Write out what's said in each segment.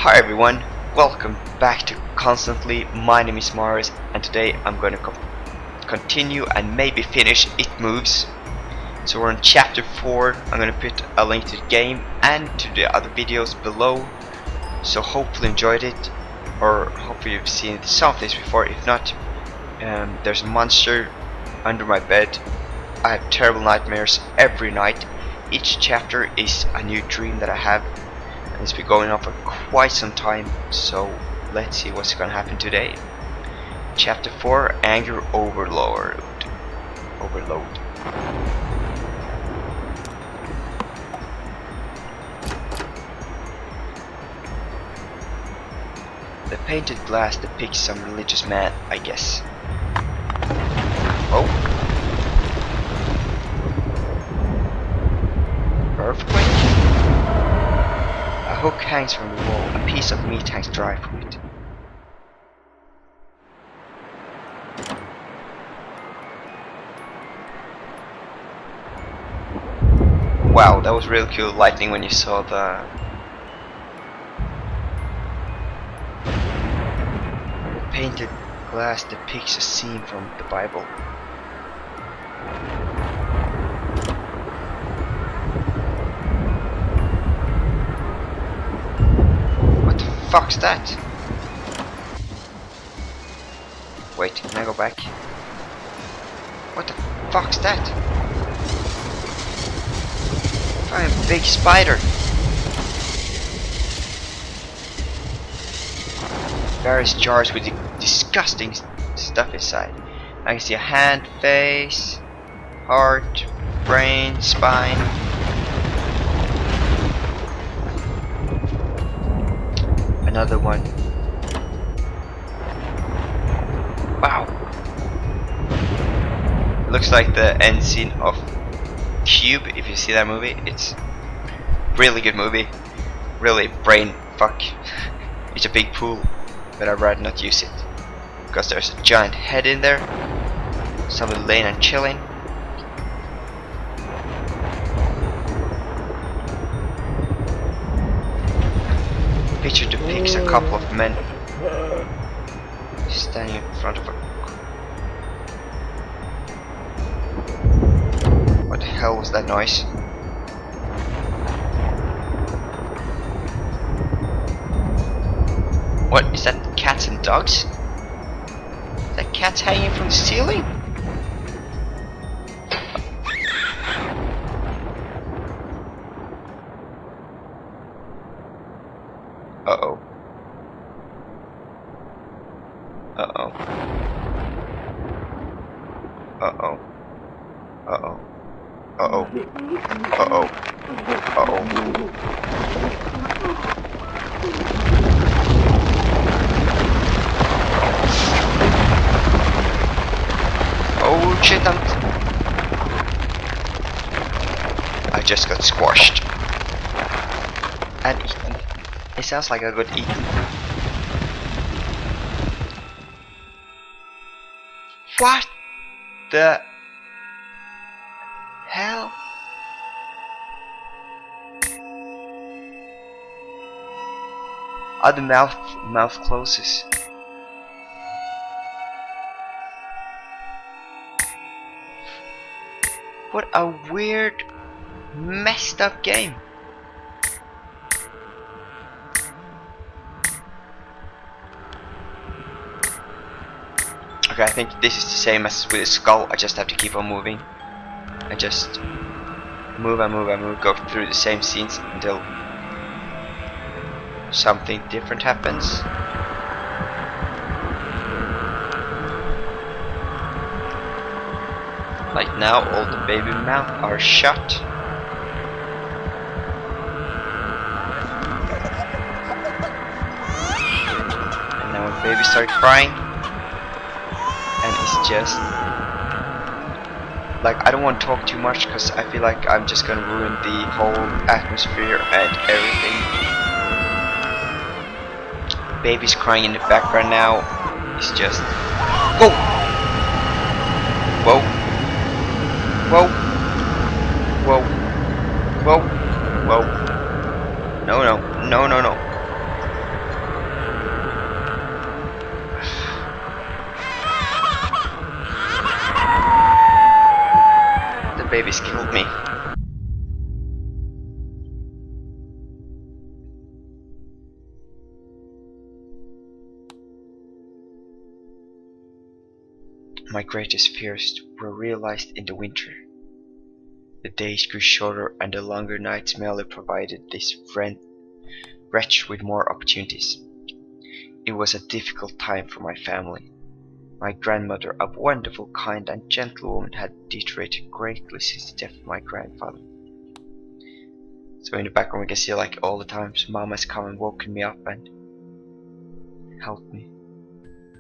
Hi everyone, welcome back to Constantly. My name is Mars and today I'm going to continue and maybe finish It Moves. So we're on chapter 4. I'm going to put a link to the game and to the other videos below. So hopefully you enjoyed it, or hopefully you've seen some of this before. If not, there's a monster under my bed. I have terrible nightmares every night. Each chapter is a new dream that I have. It's been going on for quite some time, so let's see what's gonna happen today. Chapter 4, Anger Overload. The painted glass depicts some religious man, I guess. Oh. Earthquake? A hook hangs from the wall, a piece of meat hangs dry from it. Wow, that was really cool lightning when you saw the painted glass depicts a scene from the Bible. Fuck's that? Wait, can I go back? What the fuck's that? Fucking big spider. Various jars with disgusting stuff inside. I can see a hand, face, heart, brain, spine. Another one. Wow. Looks like the end scene of Cube, if you see that movie. It's really good movie. Really brain fuck. It's a big pool, but I'd rather not use it. Because there's a giant head in there. Someone laying and chilling. Picture depicts a couple of men standing in front of a... What the hell was that noise? What is that? Cats and dogs? Is that cats hanging from the ceiling? Uh-oh. Uh-oh. Uh-oh. Uh-oh. Uh-oh. Uh-oh. Uh-oh. Oh shit, I just got squashed. And eaten. It sounds like I got eaten. What the hell? Oh, the mouth closes. What a weird, messed up game. Okay, I think this is the same as with the skull. I just have to keep on moving. I just move and move and move, go through the same scenes until something different happens. Like now, all the baby mouth are shut. And now when baby start crying, and it's just like, I don't want to talk too much because I feel like I'm just gonna ruin the whole atmosphere and everything. Baby's crying in the background now. It's just whoa, whoa, whoa, whoa, whoa, whoa. No, no, no, no, no. this killed me. My greatest fears were realized in the winter. The days grew shorter and the longer nights merely provided this wretch with more opportunities. It was a difficult time for my family. My grandmother, a wonderful, kind and gentle woman, had deteriorated greatly since the death of my grandfather. So in the background we can see like all the times Mom has come and woken me up and helped me.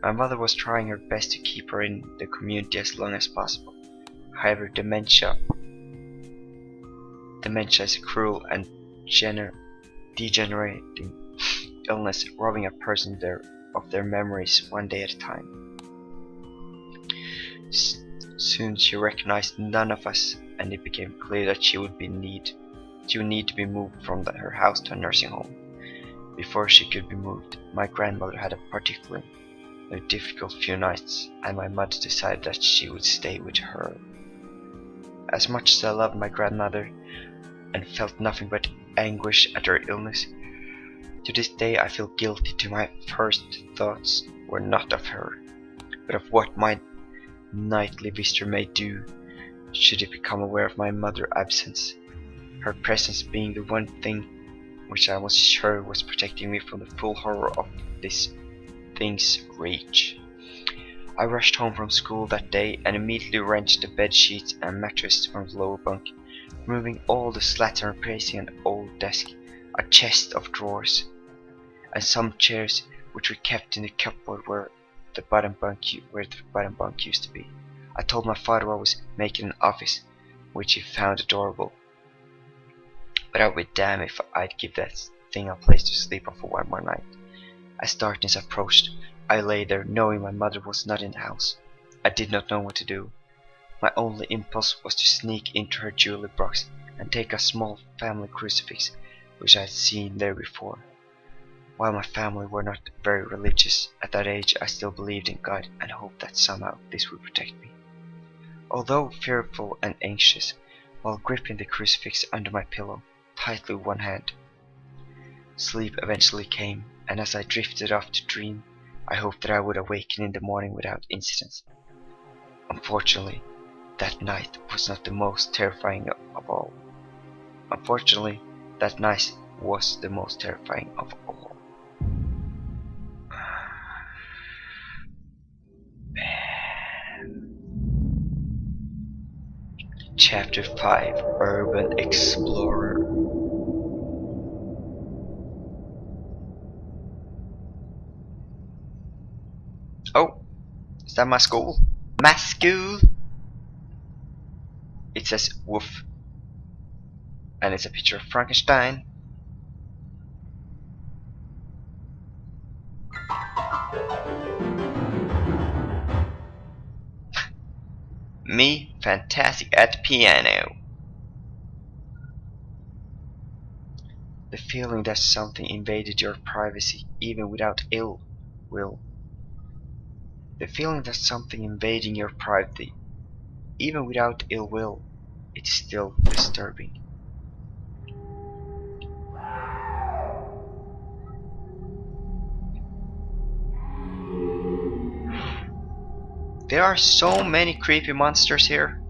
My mother was trying her best to keep her in the community as long as possible. However, dementia is a cruel and degenerating illness, robbing a person of their memories one day at a time. Soon she recognized none of us, and it became clear that she would need to be moved from her house to a nursing home. Before she could be moved, my grandmother had a particularly difficult few nights, and my mother decided that she would stay with her. As much as I loved my grandmother and felt nothing but anguish at her illness, to this day I feel guilty to my first thoughts were not of her, but of what my nightly visitor may do should he become aware of my mother's absence, her presence being the one thing which I was sure was protecting me from the full horror of this thing's reach. I rushed home from school that day and immediately wrenched the bed sheets and mattress from the lower bunk, removing all the slats and replacing an old desk, a chest of drawers, and some chairs which were kept in the cupboard where the bottom bunk used to be. I told my father I was making an office, which he found adorable, but I would be damned if I'd give that thing a place to sleep on for one more night. As darkness approached, I lay there knowing my mother was not in the house. I did not know what to do. My only impulse was to sneak into her jewelry box and take a small family crucifix which I had seen there before. While my family were not very religious, at that age I still believed in God and hoped that somehow this would protect me. Although fearful and anxious, while gripping the crucifix under my pillow tightly with one hand, sleep eventually came, and as I drifted off to dream, I hoped that I would awaken in the morning without incident. Unfortunately, that night was not the most terrifying of all. Chapter 5: Urban Explorer. Oh, is that my school? My school! It says woof. And it's a picture of Frankenstein. Me, fantastic at the piano. The feeling that something invaded your privacy even without ill will. The feeling that something invading your privacy even without ill will, it's still disturbing. There are so many creepy monsters here.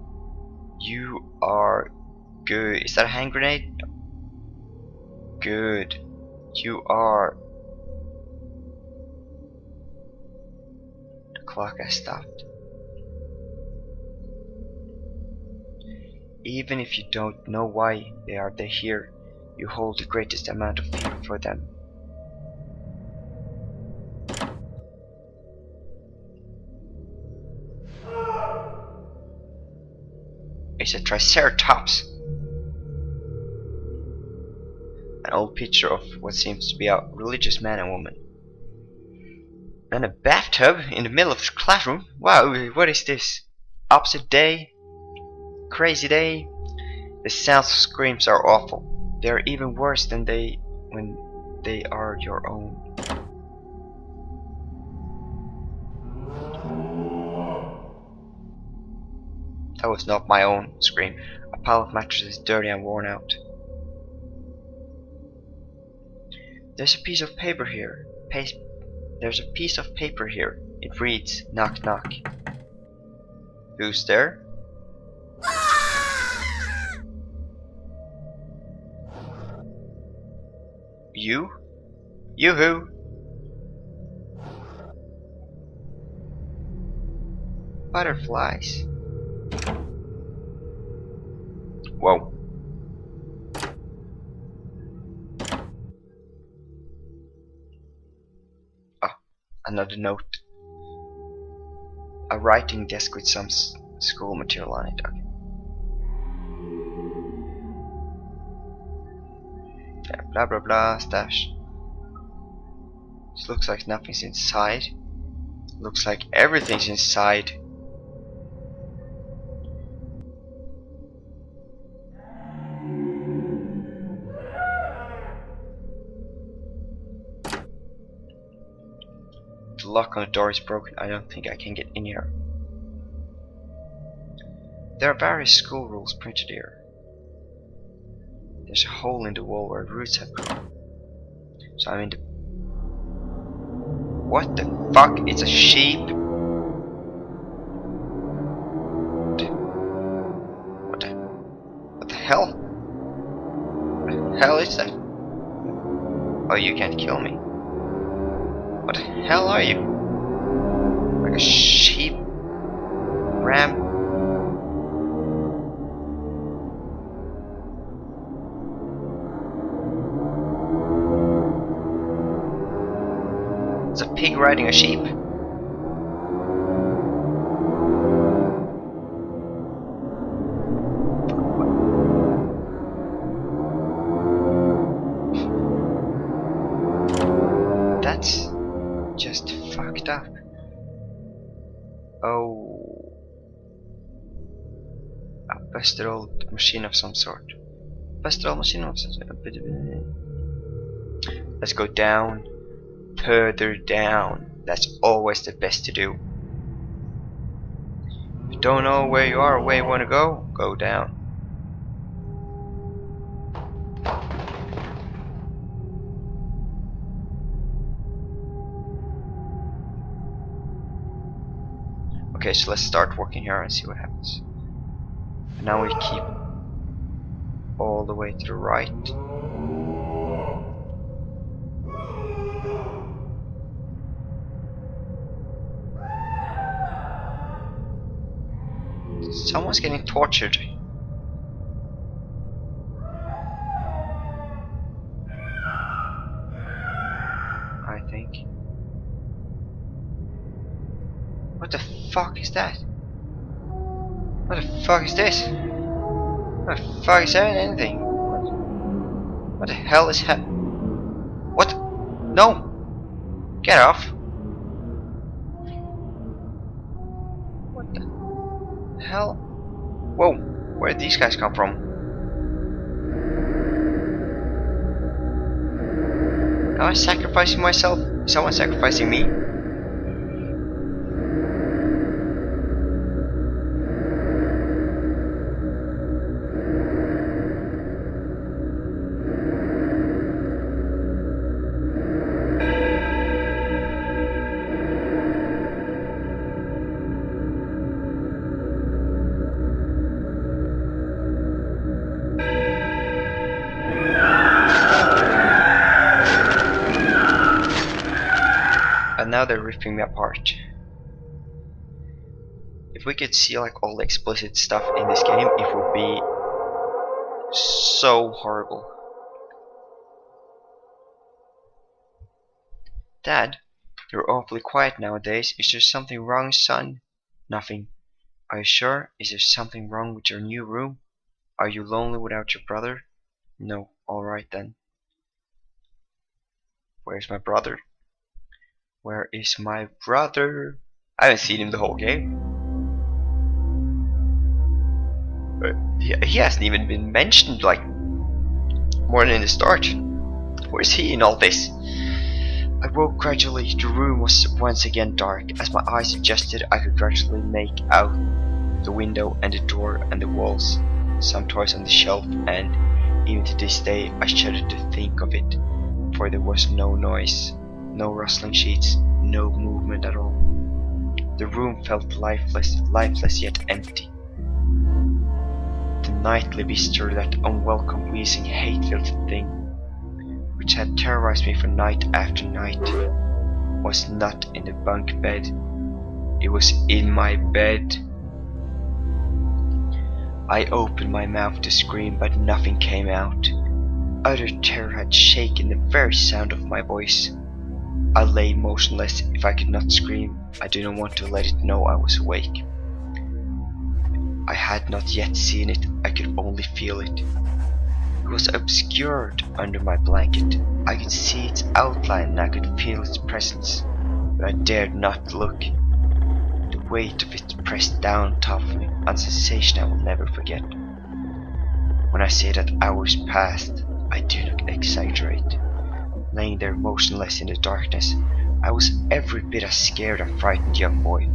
You are good. Is that a hand grenade? Good. You are. The clock has stopped. Even if you don't know why they're here, you hold the greatest amount of fear for them. It's a triceratops. An old picture of what seems to be a religious man and woman. And a bathtub in the middle of the classroom. Wow, what is this? Opposite day? Crazy day? The sounds of screams are awful. They are even worse than when they are your own. That was not my own scream. A pile of mattresses, dirty and worn out. There's a piece of paper here. There's a piece of paper here. It reads, knock knock. Who's there? You? You who? Butterflies. Whoa. Ah, another note. A writing desk with some school material on it. Okay. Yeah, blah blah blah, stash. This looks like nothing's inside. Looks like everything's inside. The lock on the door is broken. I don't think I can get in here. There are various school rules printed here. There's a hole in the wall where roots have grown. So I'm in the... What the fuck? It's a sheep? What the hell? What the hell is that? Oh, you can't kill me. What the hell are you? Like a sheep? Ram? It's a pig riding a sheep. That's just fucked up. Oh, a busted old machine of some sort. Busted old machine of some sort. Let's go down. Further down. That's always the best to do. If you don't know where you are or where you want to go, go down. Okay, so let's start working here and see what happens. Now we keep all the way to the right. Someone's getting tortured. I think. What the fuck is that? What the fuck is this? What the fuck is that? Anything? What the hell is What? No! Get off! What the hell? Whoa! Where did these guys come from? Am I sacrificing myself? Is someone sacrificing me? And now they're ripping me apart. If we could see like all the explicit stuff in this game, it would be so horrible. Dad, you're awfully quiet nowadays. Is there something wrong, son? Nothing. Are you sure? Is there something wrong with your new room? Are you lonely without your brother? No. Alright then. Where's my brother? Where is my brother? I haven't seen him the whole game. He hasn't even been mentioned like more than in the start. Where's he in all this? I woke gradually. The room was once again dark. As my eyes adjusted, I could gradually make out the window and the door and the walls. some toys on the shelf, and even to this day I shudder to think of it, for there was no noise, no rustling sheets, no movement at all. The room felt lifeless yet empty. The nightly visitor, that unwelcome, wheezing, hate-filled thing, which had terrorized me for night after night, was not in the bunk bed. It was in my bed. I opened my mouth to scream, but nothing came out. Utter terror had shaken the very sound of my voice. I lay motionless. If I could not scream, I did not want to let it know I was awake. I had not yet seen it, I could only feel it. It was obscured under my blanket. I could see its outline and I could feel its presence, but I dared not look. The weight of it pressed down on top of me, a sensation I will never forget. When I say that hours passed, I do not exaggerate. Laying there motionless in the darkness, I was every bit a scared and frightened young boy.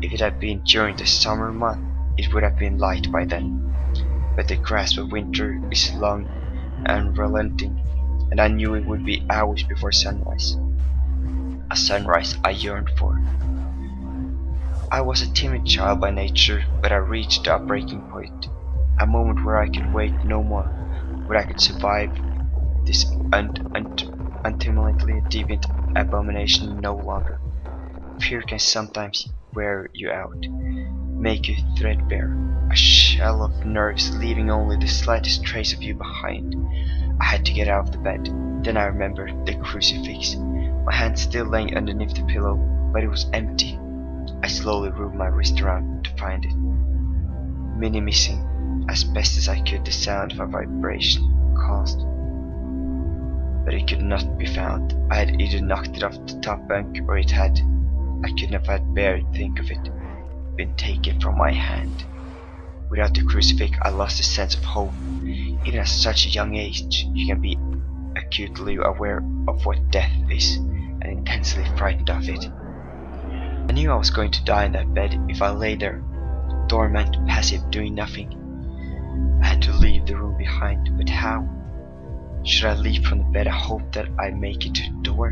If it had been during the summer month, it would have been light by then, but the grasp of winter is long and unrelenting, and I knew it would be hours before sunrise. A sunrise I yearned for. I was a timid child by nature, but I reached a breaking point, a moment where I could wait no more, where I could survive this ultimately deviant abomination no longer. Fear can sometimes wear you out, make you threadbare, a shell of nerves leaving only the slightest trace of you behind. I had to get out of the bed. Then I remembered the crucifix, my hand still laying underneath the pillow, but it was empty. I slowly moved my wrist around to find it, minimizing as best as I could the sound of a vibration caused. But it could not be found. I had either knocked it off the top bunk, or it had, I could not have bear to think of it, been taken from my hand. Without the crucifix, I lost a sense of hope. Even at such a young age, you can be acutely aware of what death is, and intensely frightened of it. I knew I was going to die in that bed if I lay there, dormant, passive, doing nothing. I had to leave the room behind, but how? Should I leap from the bed and hope that I'd make it to the door?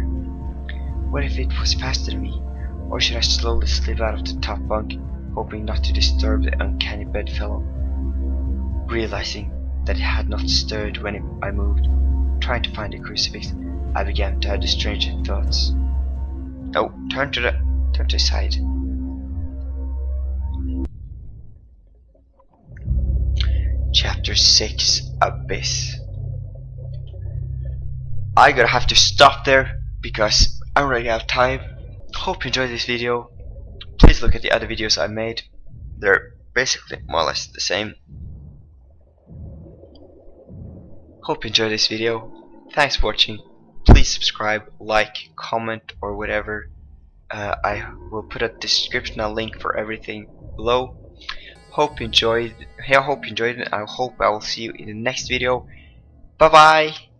What if it was faster than me? Or should I slowly slip out of the top bunk, hoping not to disturb the uncanny bedfellow? Realizing that it had not stirred when I moved, trying to find the crucifix, I began to have the strangest thoughts. Oh, turn to the side. Chapter 6, Abyss. I'm gonna have to stop there because I'm running out of time. Hope you enjoyed this video. Please look at the other videos I made. They're basically more or less the same. Hope you enjoyed this video. Thanks for watching. Please subscribe, like, comment, or whatever. I will put a description, a link for everything below. Hope you enjoyed. I hope you enjoyed it. I hope I will see you in the next video. Bye bye.